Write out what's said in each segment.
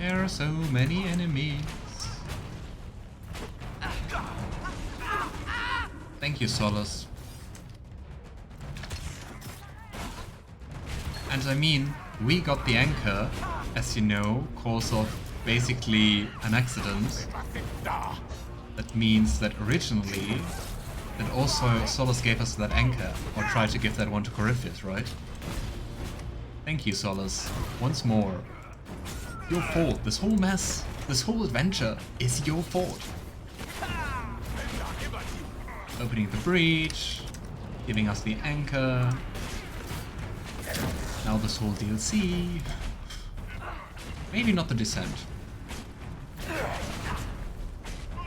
There are so many enemies. Thank you, Solas. And I mean, we got the anchor, as you know, cause of basically an accident. That means that originally, that also Solas gave us that anchor, or tried to give that one to Corypheus, right? Thank you, Solas. Once more. Your fault. This whole mess, this whole adventure is your fault. Opening the breach, giving us the anchor. Now this whole DLC. Maybe not the descent.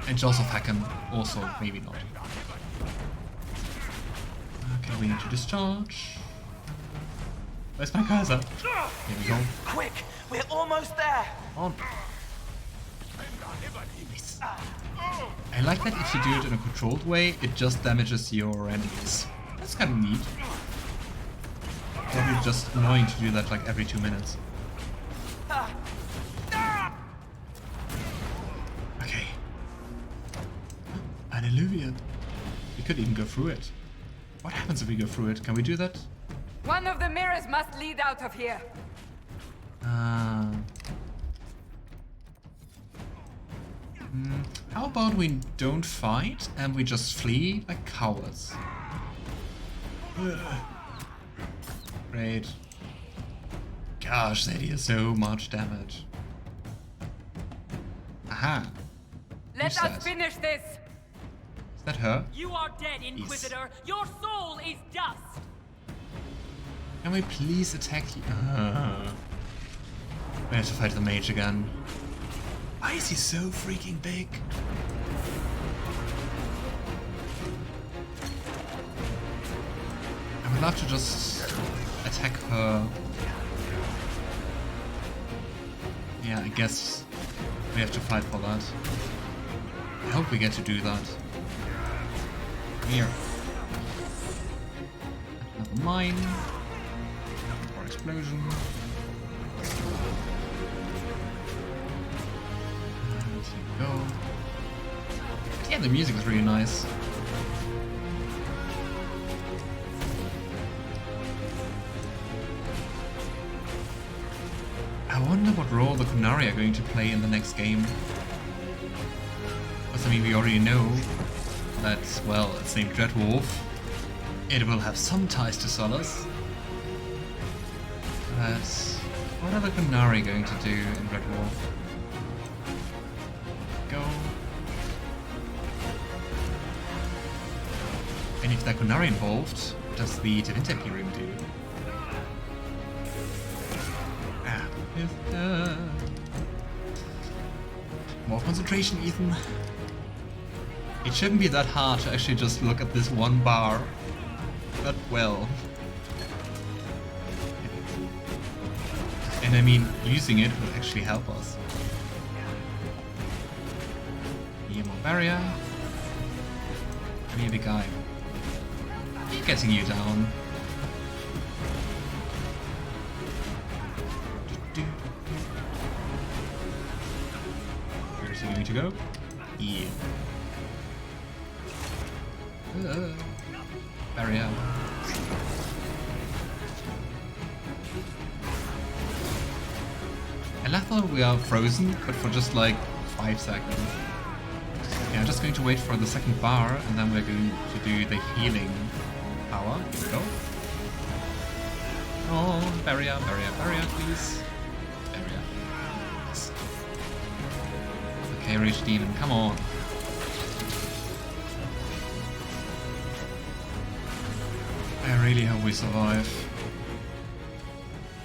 And Jaws of Hacken also maybe not. Okay, we need to discharge. Where's my cursor? Here we go. Quick, we're almost there. On. I like that if you do it in a controlled way, it just damages your enemies. That's kind of neat. Probably just annoying to do that like every 2 minutes. Okay. An Illuvian. We could even go through it. What happens if we go through it? Can we do that? One of the mirrors must lead out of here. How about we don't fight and we just flee like cowards? Great. Gosh, they deal so much damage. Aha. Let Who's us that? finish this. Is that her? You are dead, Inquisitor. Your soul is dust. Can we please attack you? We have to fight the mage again. Why is he so freaking big? I would love to just attack her. Yeah, I guess we have to fight for that. I hope we get to do that. Here. Another mine. Or explosion. Go. Yeah, the music is really nice. I wonder what role the Kunari are going to play in the next game. Because I mean, we already know that, well, it's named Dreadwolf. It will have some ties to Solas. But what are the Kunari going to do in Dreadwolf? Go. And if there's Kunari involved, what does the Divinity Imperium do? More concentration, Ethan. It shouldn't be that hard to actually just look at this one bar. But well. And I mean, using it will actually help us. More barrier. Come here, big guy. Getting you down. Where's he going to go? Yeah. Barrier. And I thought we are frozen, but for just like 5 seconds. Yeah, I'm just going to wait for the second bar, and then we're going to do the healing power. Here we go. Oh, barrier, barrier, barrier, please. Barrier. Yes. Okay, Rage Demon, come on. I really hope we survive.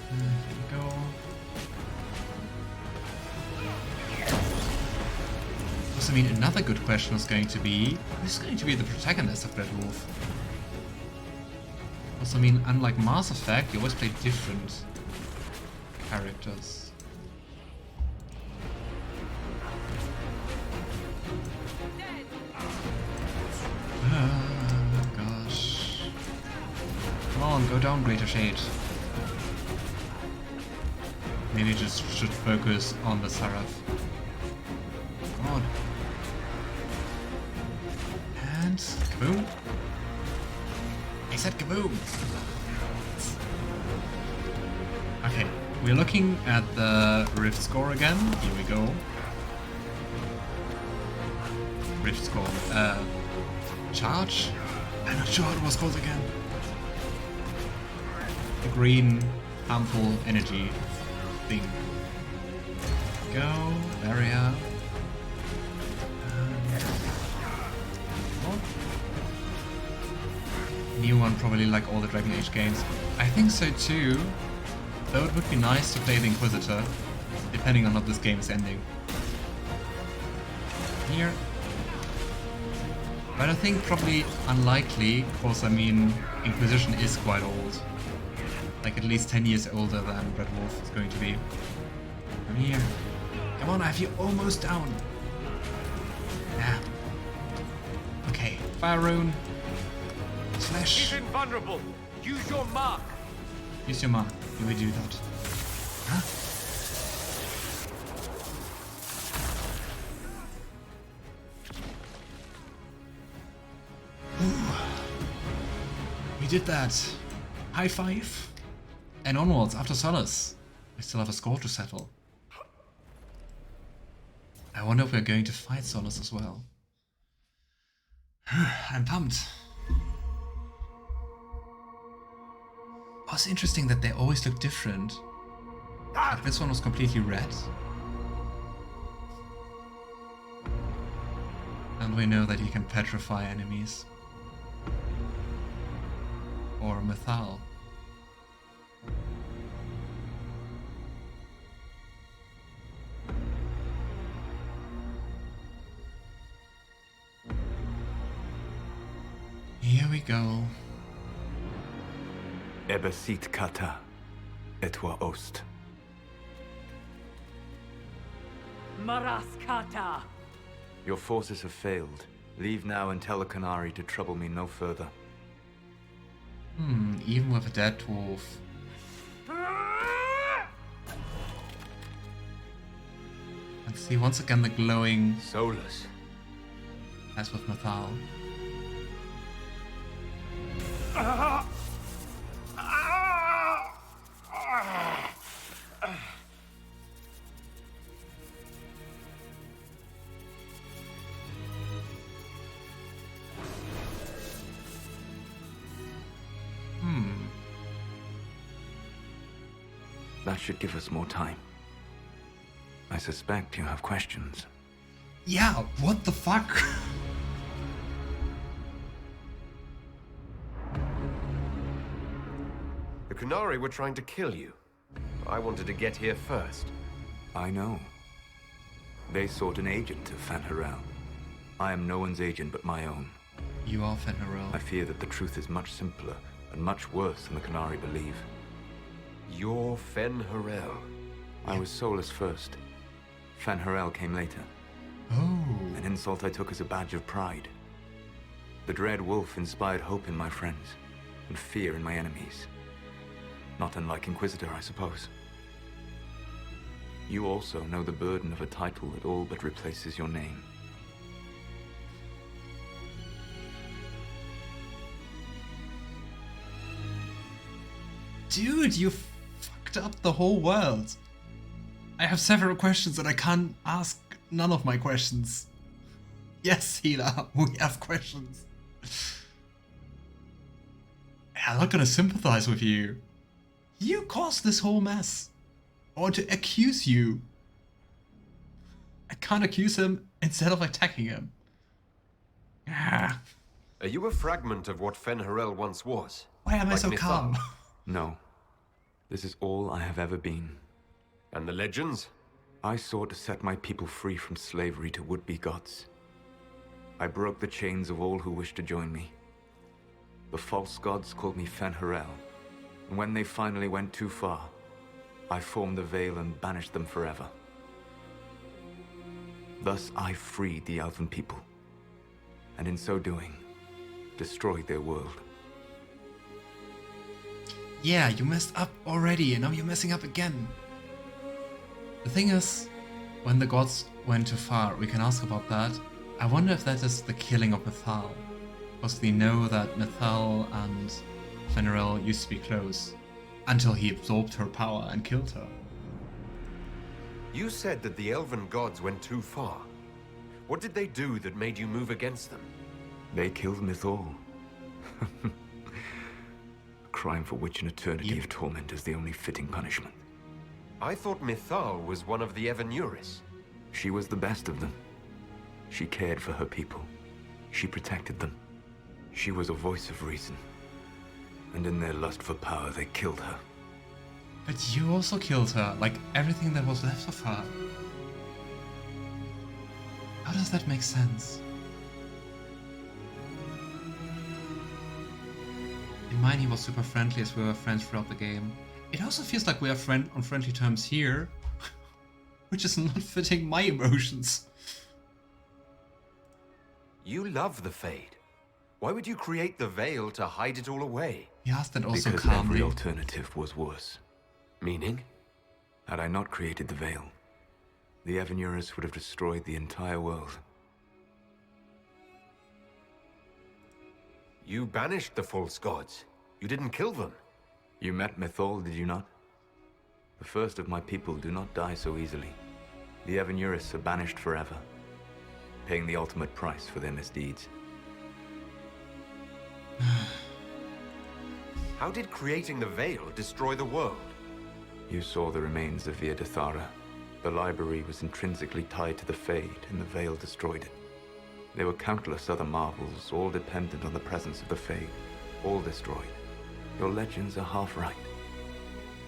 Here we go. I mean, another good question is going to be, who's going to be the protagonist of Dreadwolf? Also, I mean, unlike Mass Effect, you always play different characters. Oh, gosh. Come on, go down, Greater Shade. Maybe just should focus on the Seraph. Come on. And kaboom. I said kaboom. Okay, we're looking at the Rift score again. Here we go. Rift score. Charge? I'm not sure what it was called again. The green harmful energy thing. Go, barrier. New one, probably like all the Dragon Age games. I think so too. Though it would be nice to play the Inquisitor, depending on how this game is ending. Here. But I think probably unlikely, because I mean, Inquisition is quite old. Like at least 10 years older than Red Wolf is going to be. Come here. Come on, I have you almost down. Yeah. Okay, Fire Rune. Slash. He's invulnerable. Use your mark. Use your mark. You will do that. Huh? Ooh. We did that. High five. And onwards after Solas. We still have a score to settle. I wonder if we're going to fight Solas as well. I'm pumped. Oh, it's interesting that they always look different. Like this one was completely red. And we know that he can petrify enemies. Or Mythal. Here we go. Ebesit kata, etwa ost. Maraskata. Your forces have failed. Leave now and tell the Canary to trouble me no further. Even with a dead dwarf. And see once again the glowing Solas. as with Mythal. That should give us more time. I suspect you have questions. Yeah, what the fuck? The Canary were trying to kill you. I wanted to get here first. I know. They sought an agent of Fanharel. I am no one's agent but my own. You are Fenrirel. I fear that the truth is much simpler and much worse than the Canary believe. You're Fenharel. I was Solas first. Fanharel came later. Oh. An insult I took as a badge of pride. The Dread Wolf inspired hope in my friends, and fear in my enemies. Not unlike Inquisitor, I suppose. You also know the burden of a title that all but replaces your name. Dude, you fucked up the whole world. I have several questions and I can't ask none of my questions. Yes, Healer, we have questions. I'm not gonna sympathize with you. You caused this whole mess. I want to accuse you. I can't accuse him instead of attacking him. Ah, Are you a fragment of what Fenharel once was? why am I Like so Mythal? calm? No. This is all I have ever been. And the legends? I sought to set my people free from slavery to would-be gods. I broke the chains of all who wished to join me. The false gods called me Fenharel, and when they finally went too far, I formed the Veil and banished them forever. Thus I freed the Elven people, and in so doing, destroyed their world. Yeah, you messed up already and now you're messing up again. The thing is, when the gods went too far, we can ask about that. I wonder if that is the killing of Mythal. Because we know that Mythal and Fenrirel used to be close. Until he absorbed her power and killed her. You said that the elven gods went too far. What did they do that made you move against them? They killed Mythal. A crime for which an eternity of torment is the only fitting punishment. I thought Mythal was one of the Evanuris. She was the best of them. She cared for her people. She protected them. She was a voice of reason. And in their lust for power, they killed her. But you also killed her, like everything that was left of her. How does that make sense? In mine he was super friendly as we were friends throughout the game. It also feels like we are on friendly terms here, which is not fitting my emotions. You love the Fade. Why would you create the Veil to hide it all away? He asked that also Because calmly. every alternative was worse. Meaning? Had I not created the Veil, the Evanuris would have destroyed the entire world. You banished the false gods. You didn't kill them. You met Mythal, did you not? The first of my people do not die so easily. The Evanuris are banished forever, paying the ultimate price for their misdeeds. How did creating the Veil destroy the world? You saw the remains of Via Dethara. The library was intrinsically tied to the Fade, and the Veil destroyed it. There were countless other marvels, all dependent on the presence of the Fade, all destroyed. Your legends are half right.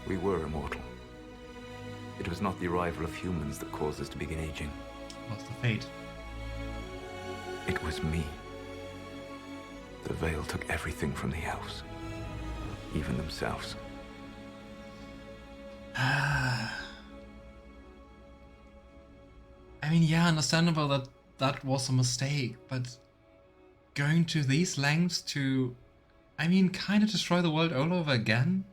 We were immortal. It was not the arrival of humans that caused us to begin aging. What's the fate? It was me. The Veil took everything from the elves, even themselves. I mean, yeah, understandable that that was a mistake, but going to these lengths to, I mean, kind of destroy the world all over again?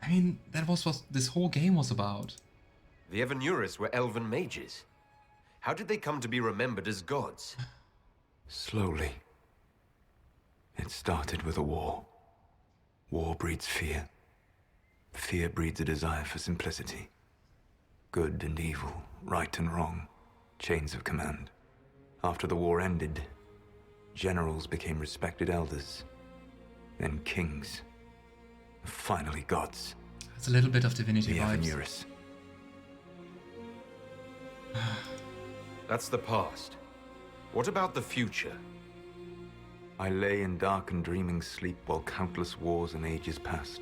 I mean, that was what this whole game was about. The Evanuris were elven mages. How did they come to be remembered as gods? Slowly. It started with a war. War breeds fear. Fear breeds a desire for simplicity. Good and evil, right and wrong, chains of command. After the war ended, generals became respected elders, then kings, and finally gods. It's a little bit of divinity The vibes. Evanuris. That's the past. What about the future? I lay in dark and dreaming sleep while countless wars and ages passed.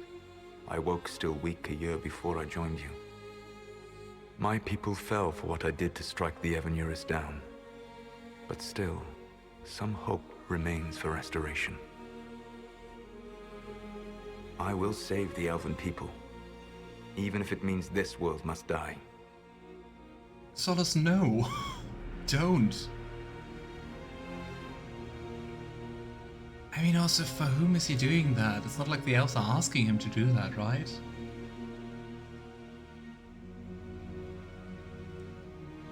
I woke still weak a year before I joined you. My people fell for what I did to strike the Evanuris down. But still, some hope remains for restoration. I will save the elven people, even if it means this world must die. Solas, no. Don't. I mean, also, for whom is he doing that? It's not like the elves are asking him to do that, right?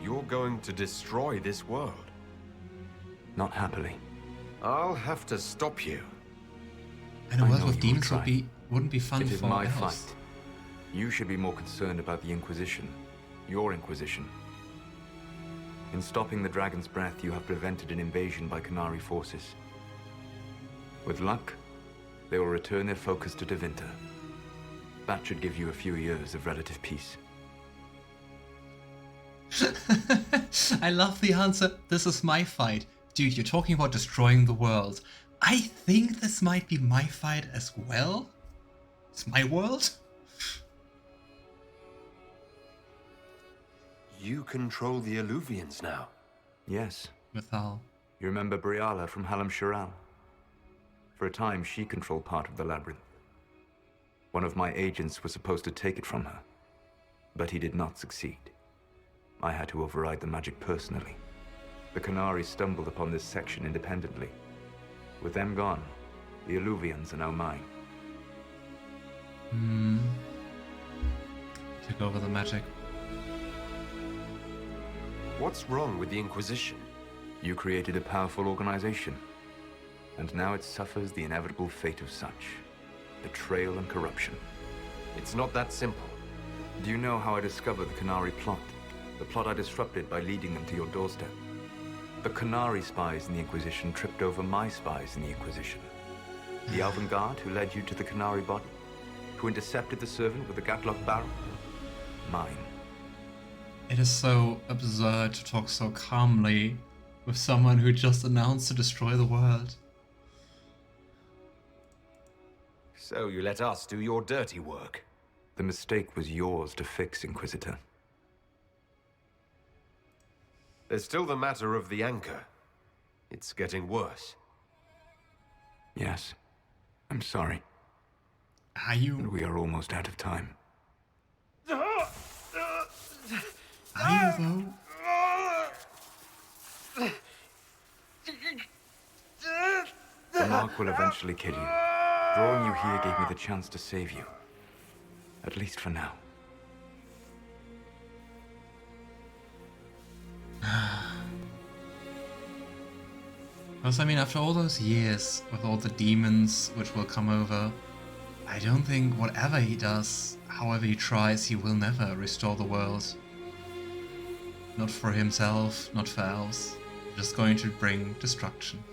You're going to destroy this world. Not happily. I'll have to stop you. And a I world know with you will demons try. wouldn't be fun It is for my elves. fight. You should be more concerned about the Inquisition. Your Inquisition. In stopping the Dragon's Breath, you have prevented an invasion by Qunari forces. With luck, they will return their focus to Tevinter. That should give you a few years of relative peace. I love the answer. This is my fight. Dude, you're talking about destroying the world. I think this might be my fight as well. It's my world. You control the Alluvians now. Yes. Mythal. You remember Briala from Halam Shiral? For a time, she controlled part of the labyrinth. One of my agents was supposed to take it from her, but he did not succeed. I had to override the magic personally. The Qunari stumbled upon this section independently. With them gone, the Alluvians are now mine. took over the magic. What's wrong with the Inquisition? You created a powerful organization, and now it suffers the inevitable fate of such. Betrayal and corruption. It's not that simple. Do you know how I discovered the Canary plot? The plot I disrupted by leading them to your doorstep. The Canary spies in the Inquisition tripped over my spies in the Inquisition. The Elven Guard who led you to the Canary body, who intercepted the servant with the Gatlock barrel. Mine. It is so absurd to talk so calmly with someone who just announced to destroy the world. So you let us do your dirty work. The mistake was yours to fix, Inquisitor. There's still the matter of the anchor. It's getting worse. Yes. I'm sorry. Are you? But we are almost out of time. Are you though? The Mark will eventually kill you. Drawing you here gave me the chance to save you. At least for now. Because, I mean, after all those years, with all the demons which will come over, I don't think whatever he does, however he tries, he will never restore the world. Not for himself, not for else. Just going to bring destruction.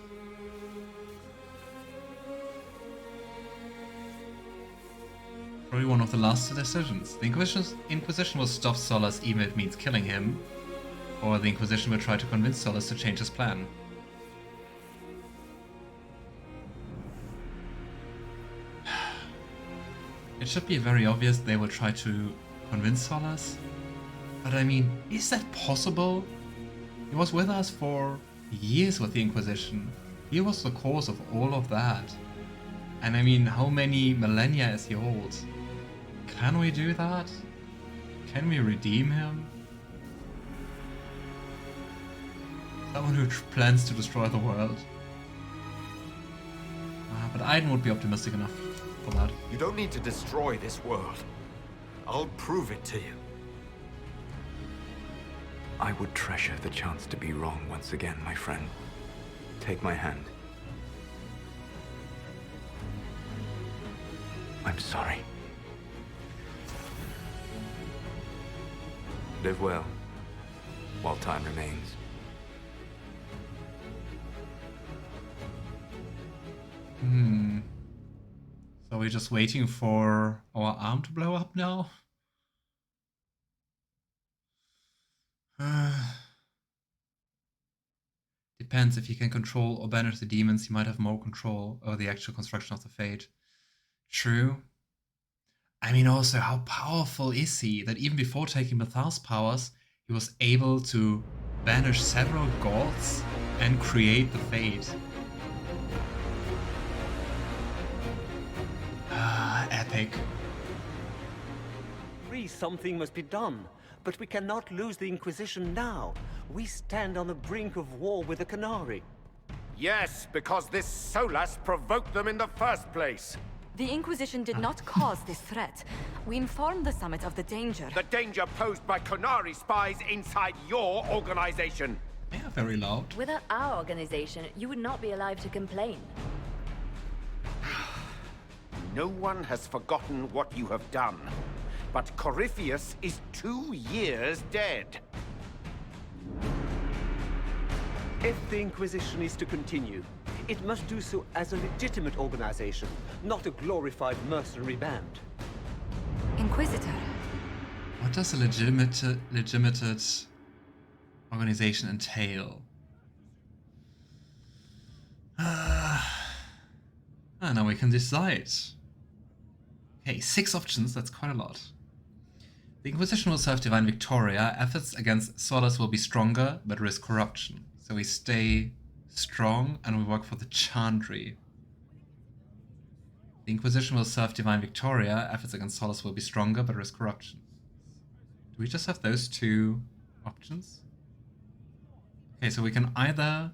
Probably one of the last decisions. The Inquisition will stop Solas even if it means killing him, or the Inquisition will try to convince Solas to change his plan. It should be very obvious they will try to convince Solas, but I mean, is that possible? He was with us for years with the Inquisition. He was the cause of all of that. And I mean, how many millennia is he old? Can we do that? Can we redeem him? Someone who plans to destroy the world. But Aiden would be optimistic enough for that. You don't need to destroy this world. I'll prove it to you. I would treasure the chance to be wrong once again, my friend. Take my hand. I'm sorry. Live well, while time remains. So we're just waiting for our arm to blow up now? Depends, if you can control or banish the demons, you might have more control over the actual construction of the fate. True. I mean, also, how powerful is he that even before taking Bethar's powers, he was able to banish several gods and create the fate? Epic. Something must be done, but we cannot lose the Inquisition now. We stand on the brink of war with the Canary. Yes, because this Solas provoked them in the first place. The Inquisition did not cause this threat. We informed the Summit of the danger. The danger posed by Canary spies inside your organization. They are very loud. Without our organization, you would not be alive to complain. No one has forgotten what you have done. But Corypheus is 2 years dead. If the Inquisition is to continue, it must do so as a legitimate organization, not a glorified mercenary band. Inquisitor. What does a legitimate organization entail? Now we can decide. Okay, 6 options, that's quite a lot. The Inquisition will serve Divine Victoria. Efforts against Solas will be stronger, but risk corruption. So we stay strong and we work for the Chantry. The Inquisition will serve Divine Victoria. Efforts against Solas will be stronger, but risk corruption. Do we just have those 2 options? Okay, so we can either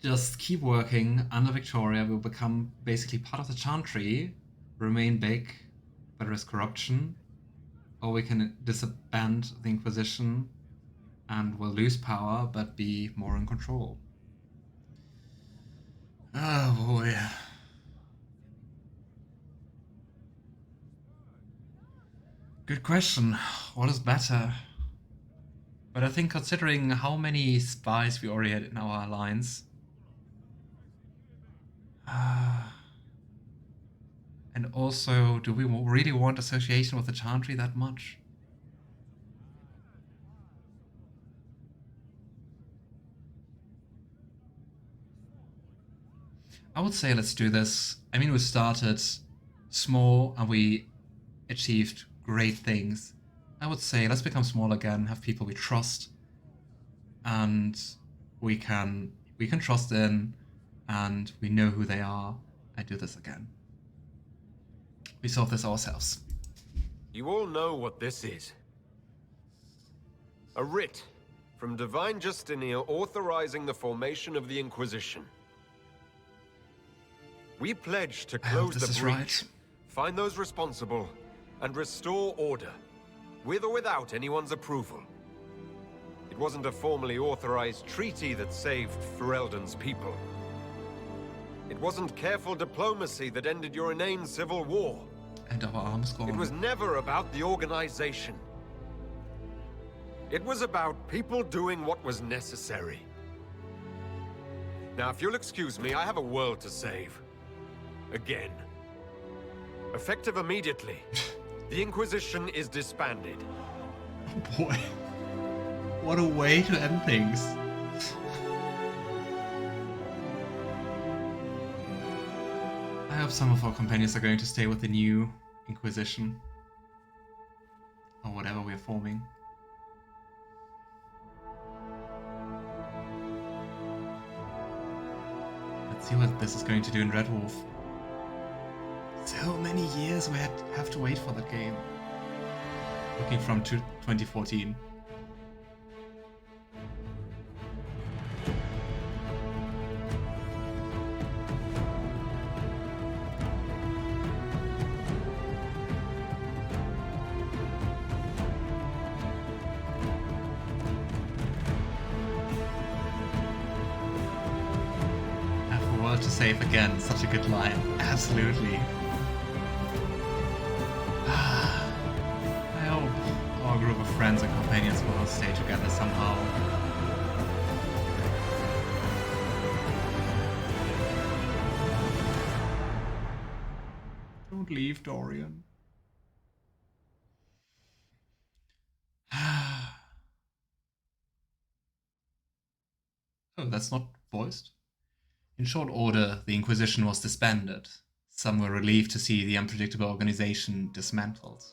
just keep working under Victoria. We'll become basically part of the Chantry, remain big, but risk corruption, or we can disband the Inquisition and we'll lose power but be more in control. Oh boy. Good question. What is better? But I think considering how many spies we already had in our alliance, and also, do we really want association with the Chantry that much? I would say let's do this. I mean, we started small and we achieved great things. I would say let's become small again, have people we trust, and we can trust in, and we know who they are, and do this again. We solve this ourselves. You all know what this is. A writ from Divine Justinia authorizing the formation of the Inquisition. We pledge to close the breach, find those responsible, and restore order, with or without anyone's approval. It wasn't a formally authorized treaty that saved Ferelden's people. It wasn't careful diplomacy that ended your inane civil war. And our arms gone. It was never about the organization. It was about people doing what was necessary. Now, if you'll excuse me, I have a world to save. Again. Effective immediately, the Inquisition is disbanded. Oh boy. What a way to end things. I hope some of our companions are going to stay with the new Inquisition. Or whatever we're forming. Let's see what this is going to do in Red Wolf. So many years we have to wait for that game. Looking from 2014. Have a world to save again. Such a good line. Absolutely. I hope our group of friends and companions will stay together somehow. Don't leave, Dorian. Oh, that's not voiced? In short order, the Inquisition was disbanded. Some were relieved to see the unpredictable organization dismantled.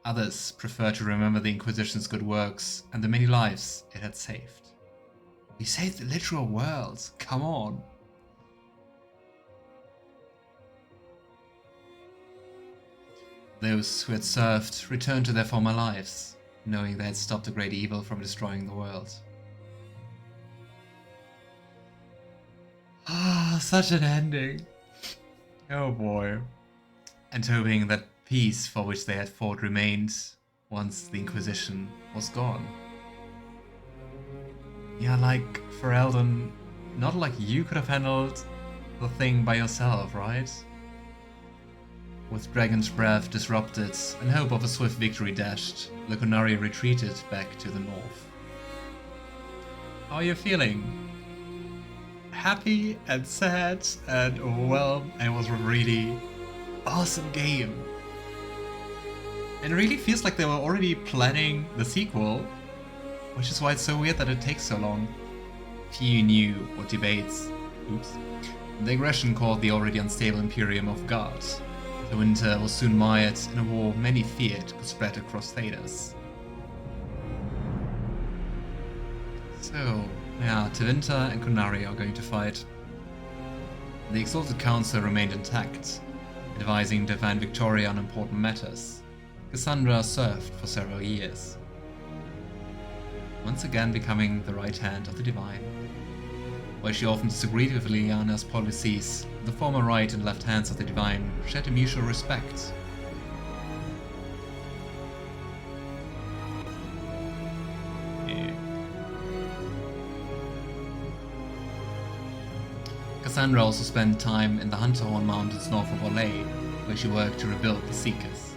Others prefer to remember the Inquisition's good works and the many lives it had saved. We saved the literal world, come on! Those who had served returned to their former lives, knowing they had stopped the great evil from destroying the world. Ah, such an ending. Oh boy. And hoping that peace for which they had fought remained once the Inquisition was gone. Yeah, like, Ferelden, not like you could have handled the thing by yourself, right? With Dragon's Breath disrupted and hope of a swift victory dashed, the Qunari retreated back to the north. How are you feeling? Happy and sad and overwhelmed, and it was a really awesome game. And it really feels like they were already planning the sequel, which is why it's so weird that it takes so long. Few knew what debates, the aggression called the already unstable Imperium of God. The winter was soon mired in a war many feared could spread across Thedas. So, yeah, Tevinter and Qunari are going to fight. The Exalted Council remained intact, advising Divine Victoria on important matters. Cassandra served for several years, once again becoming the right hand of the Divine. While she often disagreed with Liliana's policies, the former right and left hands of the Divine shared a mutual respect. Cassandra also spent time in the Hunterhorn Mountains north of Orlais, where she worked to rebuild the Seekers.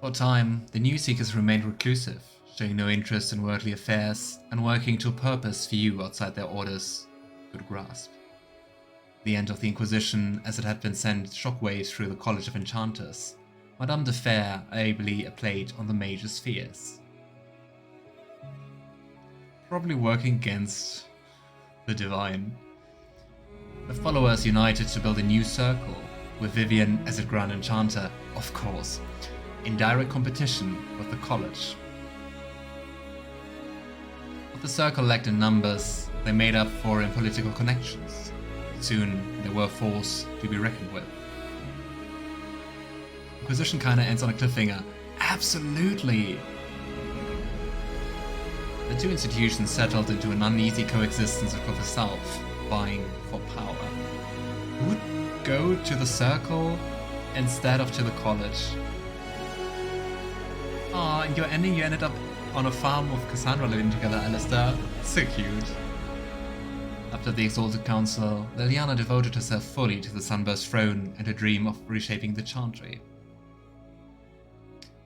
For a time, the new Seekers remained reclusive, showing no interest in worldly affairs and working to a purpose few outside their orders could grasp. The end of the Inquisition, as it had been sent shockwaves through the College of Enchanters, Madame de Fer ably played on the major spheres. Probably working against the Divine. The followers united to build a new circle, with Vivian as a Grand Enchanter, of course, in direct competition with the College. What the circle lacked in numbers, they made up for in political connections. Soon, they were a force to be reckoned with. Inquisition kinda ends on a cliffhanger. Absolutely! The two institutions settled into an uneasy coexistence across the south, vying for power. Who would go to the circle instead of to the college? Aw, in your ending you ended up on a farm with Cassandra living together, Alistair. So cute. After the Exalted Council, Liliana devoted herself fully to the Sunburst throne and her dream of reshaping the Chantry.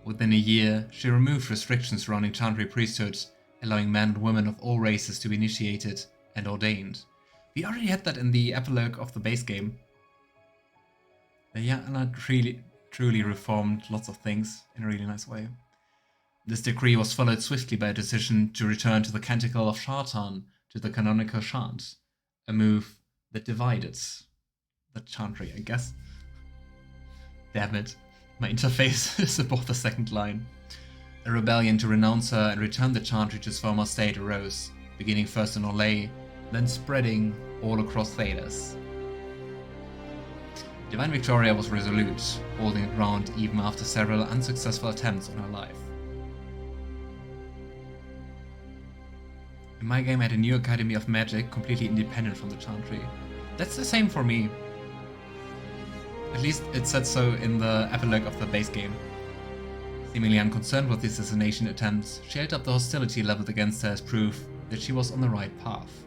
Within a year, she removed restrictions surrounding Chantry priesthood, allowing men and women of all races to be initiated and ordained. We already had that in the epilogue of the base game. Liliana truly reformed lots of things in a really nice way. This decree was followed swiftly by a decision to return to the Canticle of Shartan to the canonical chant, a move that divided the Chantry, I guess. Damn it, my interface is above the second line. A rebellion to renounce her and return the Chantry to its former state arose, beginning first in Orlais, then spreading all across Thedas. Divine Victoria was resolute, holding her ground even after several unsuccessful attempts on her life. In my game, I had a new Academy of Magic, completely independent from the Chantry. That's the same for me. At least it said so in the epilogue of the base game. Seemingly unconcerned with the assassination attempts, she held up the hostility leveled against her as proof that she was on the right path.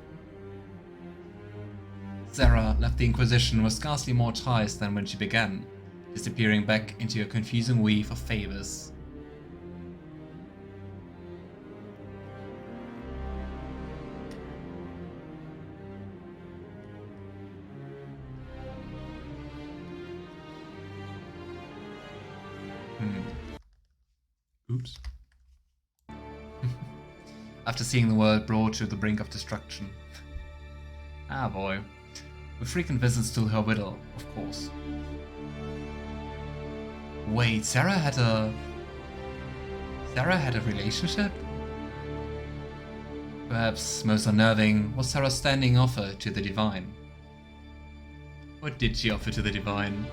Sarah left the Inquisition with scarcely more ties than when she began, disappearing back into a confusing weave of favors. Oops. After seeing the world brought to the brink of destruction. Ah boy. With frequent visits to her widow, of course. Wait, Sarah had a relationship? Perhaps most unnerving was Sarah's standing offer to the Divine. What did she offer to the Divine?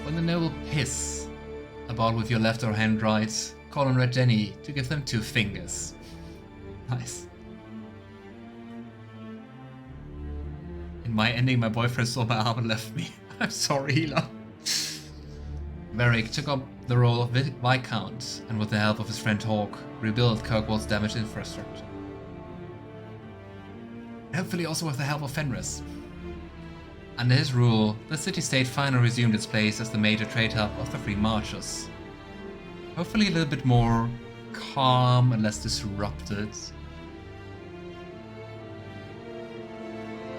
When the noble piss about with your left or hand right, call on Red Jenny to give them 2 fingers. Nice. In my ending, my boyfriend stole my arm and left me. I'm sorry, Hila. Varric took up the role of Viscount, and with the help of his friend Hawke, rebuilt Kirkwall's damaged infrastructure. Hopefully also with the help of Fenris. Under his rule, the city-state finally resumed its place as the major trade hub of the Free Marches. Hopefully a little bit more calm and less disrupted.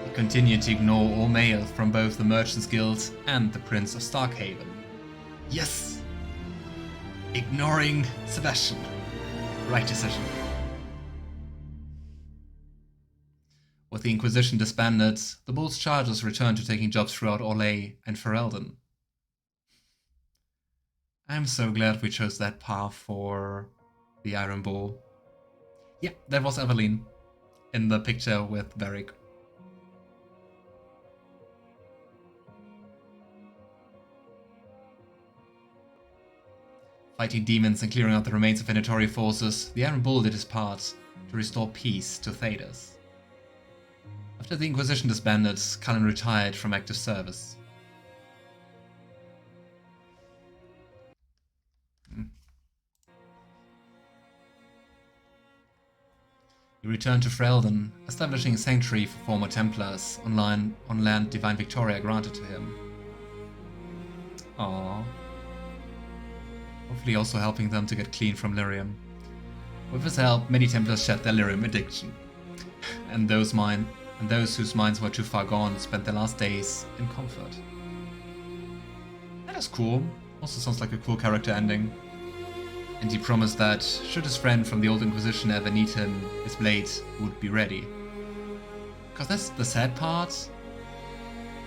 He continued to ignore all mail from both the Merchants Guild and the Prince of Starkhaven. Yes! Ignoring Sebastian. Right decision. With the Inquisition disbanded, the Bull's charges returned to taking jobs throughout Orlais and Ferelden. I'm so glad we chose that path for the Iron Bull. Yeah, that was Evelyn in the picture with Varric. Fighting demons and clearing out the remains of Venatori forces, the Iron Bull did his part to restore peace to Thedas. After the Inquisition disbanded, Cullen retired from active service. He returned to Freldon, establishing a sanctuary for former Templars on land Divine Victoria granted to him. Aww. Hopefully also helping them to get clean from lyrium. With his help, many Templars shed their lyrium addiction. and those whose minds were too far gone spent their last days in comfort. That is cool. Also sounds like a cool character ending. And he promised that, should his friend from the Old Inquisition ever need him, his blade would be ready. Because that's the sad part.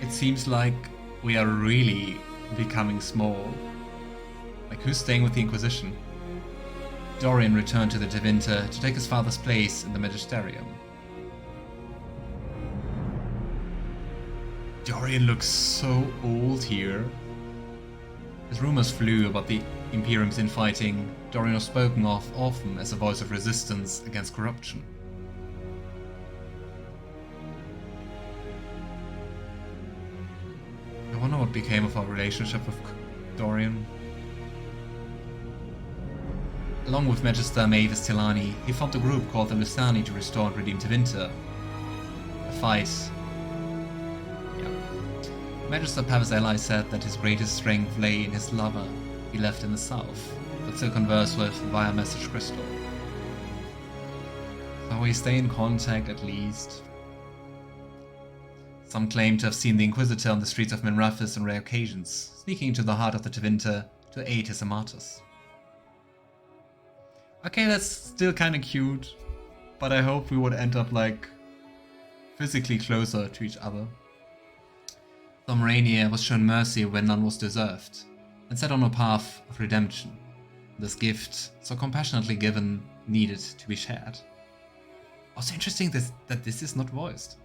It seems like we are really becoming small. Like, who's staying with the Inquisition? Dorian returned to the Tevinter to take his father's place in the Magisterium. Dorian looks so old here. As rumors flew about the Imperium's infighting, Dorian was spoken of often as a voice of resistance against corruption. I wonder what became of our relationship with Dorian. Along with Magister Mavis Tilani, he formed a group called the Lusani to restore and redeem Tevinter. A fight. Magister Pavis Ally said that his greatest strength lay in his lover he left in the south, but still converse with via message crystal. So we stay in contact at least. Some claim to have seen the Inquisitor on the streets of Minrathis on rare occasions, sneaking into the heart of the Tevinter to aid his Amatus. Okay, that's still kinda cute, but I hope we would end up like physically closer to each other. Thom Rainier was shown mercy when none was deserved, and set on a path of redemption. This gift, so compassionately given, needed to be shared. Also interesting that this is not voiced.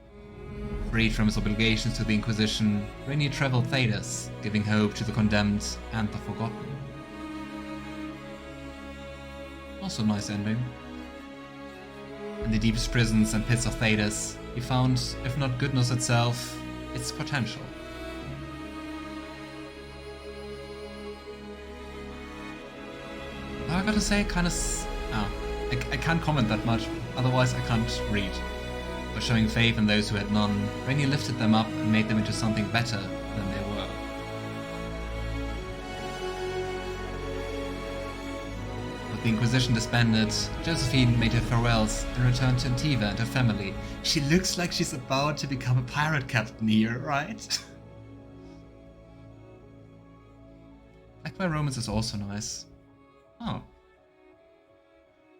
Freed from his obligations to the Inquisition, Rainier traveled Thedas, giving hope to the condemned and the forgotten. Also a nice ending. In the deepest prisons and pits of Thedas, he found, if not goodness itself, its potential. I gotta say, I can't comment that much, otherwise I can't read. By showing faith in those who had none, Rainier lifted them up and made them into something better than they were. With the Inquisition disbanded, Josephine made her farewells and returned to Antiva and her family. She looks like she's about to become a pirate captain here, right? Back by Romans is also nice. Oh.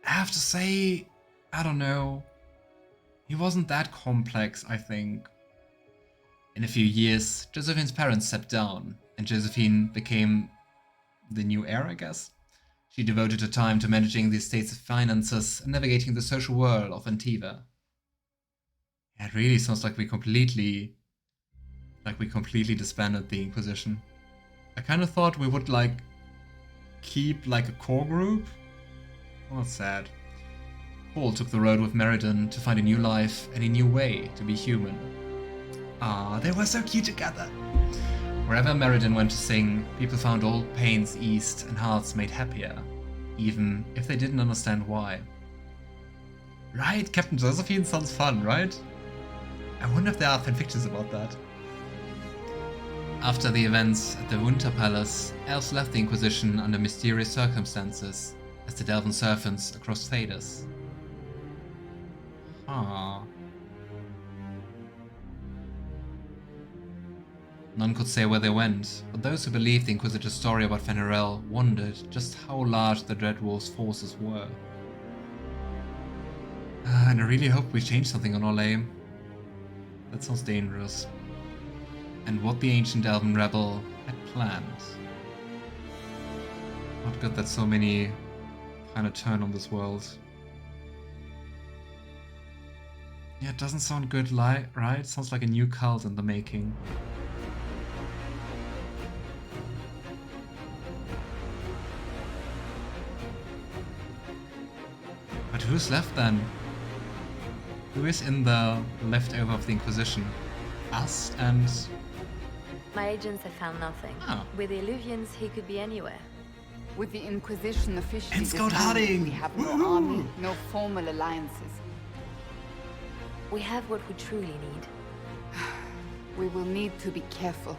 I have to say, I don't know. He wasn't that complex, I think. In a few years, Josephine's parents stepped down, and Josephine became the new heir, I guess. She devoted her time to managing the estate's finances and navigating the social world of Antiva. Yeah, it really sounds like we completely disbanded the Inquisition. I kind of thought we would keep a core group. Oh, that's sad. Paul took the road with Meriden to find a new life and a new way to be human. Ah, they were so cute together. Wherever Meriden went to sing, people found old pains eased and hearts made happier, even if they didn't understand why. Right, Captain Josephine sounds fun, right? I wonder if there are fanfictions about that. After the events at the Winter Palace, elves left the Inquisition under mysterious circumstances, as did elven servants across Thedas. Ah. None could say where they went, but those who believed the Inquisitor's story about Fenrirel wondered just how large the Dreadwolf's forces were. And I really hope we change something on Orlais. That sounds dangerous. And what the ancient elven rebel had planned. Not good that so many kind of turn on this world. Yeah, it doesn't sound good, right? Sounds like a new cult in the making. who's left then? Who is in the leftover of the Inquisition? Us and... My agents have found nothing. Oh. With the Illuvians, he could be anywhere. With the Inquisition officially And Scott disbanded, Harding! we have no Woohoo! army, no formal alliances. We have what we truly need. We will need to be careful.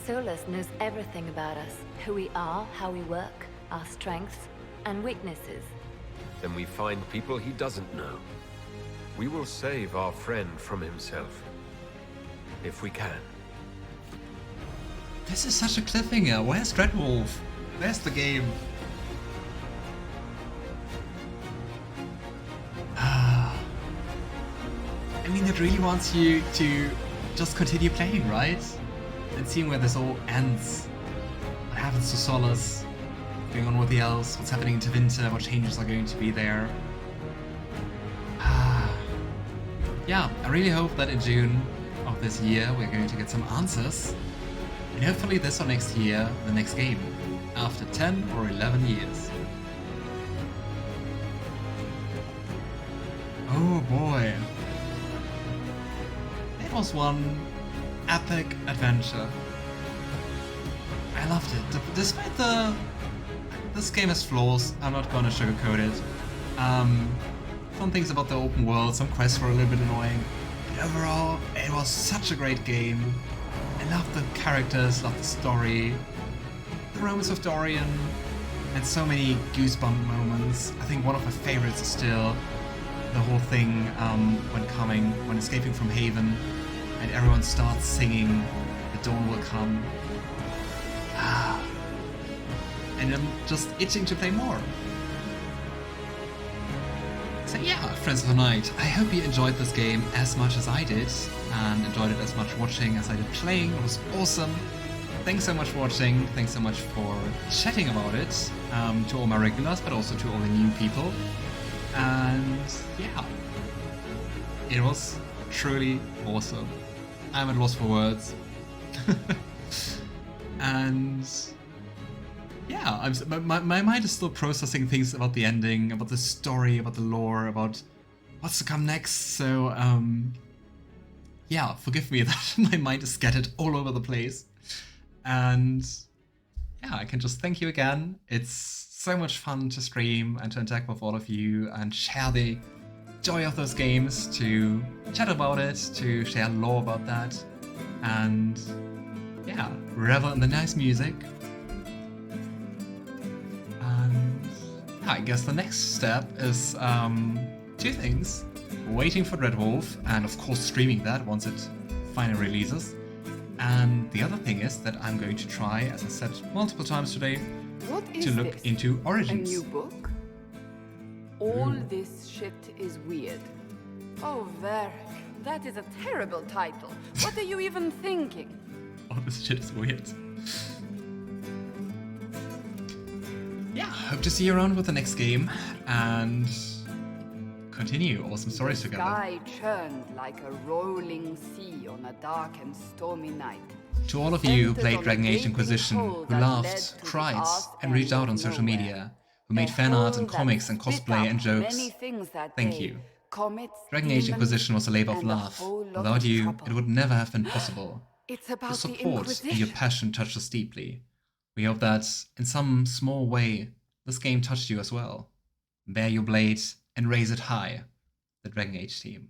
Solas knows everything about us. Who we are, how we work, our strengths and weaknesses. Then we find people he doesn't know. We will save our friend from himself. If we can. This is such a cliffhanger. Where's Dreadwolf? Where's the game? I mean, it really wants you to just continue playing, right? And seeing where this all ends. What happens to Solas? What's going on with the elves? What's happening into winter? What changes are going to be there? Yeah, I really hope that in June of this year we're going to get some answers. And hopefully this or next year, the next game. After 10 or 11 years. Oh boy. It was one epic adventure. I loved it. Despite this game has flaws, I'm not gonna sugarcoat it. Some things about the open world, some quests were a little bit annoying. But overall, it was such a great game. I loved the characters, loved the story, the romance of Dorian, and so many goosebump moments. I think one of my favorites is still the whole thing when escaping from Haven, and everyone starts singing "The Dawn Will Come." And I'm just itching to play more. So yeah, friends of the night, I hope you enjoyed this game as much as I did, and enjoyed it as much watching as I did playing. It was awesome. Thanks so much for watching, thanks so much for chatting about it, to all my regulars, but also to all the new people. And yeah, it was truly awesome. I'm at loss for words. And yeah, my mind is still processing things about the ending, about the story, about the lore, about what's to come next. So yeah, forgive me that my mind is scattered all over the place. And yeah, I can just thank you again. It's so much fun to stream and to interact with all of you and share the joy of those games, to chat about it, to share lore about that, and yeah, revel in the nice music. And yeah, I guess the next step is two things: waiting for Dreadwolf, and of course streaming that once it finally releases. And the other thing is that I'm going to try, as I said multiple times today, to look into Origins. A new book? All this shit is weird. Oh, Ware, that is a terrible title. What are you even thinking? All this shit is weird. Yeah, hope to see you around with the next game and continue awesome stories together. Sky churned like a rolling sea on a dark and stormy night. To all of you who played Dragon Age Inquisition, who laughed, cried, and reached out on social media, who made fan art and comics and cosplay and jokes, thank you. Dragon Age Inquisition was a labor of love. Without you, it would never have been possible. Your support and your passion touched us deeply. We hope that, in some small way, this game touched you as well. Bear your blade and raise it high. The Dragon Age team.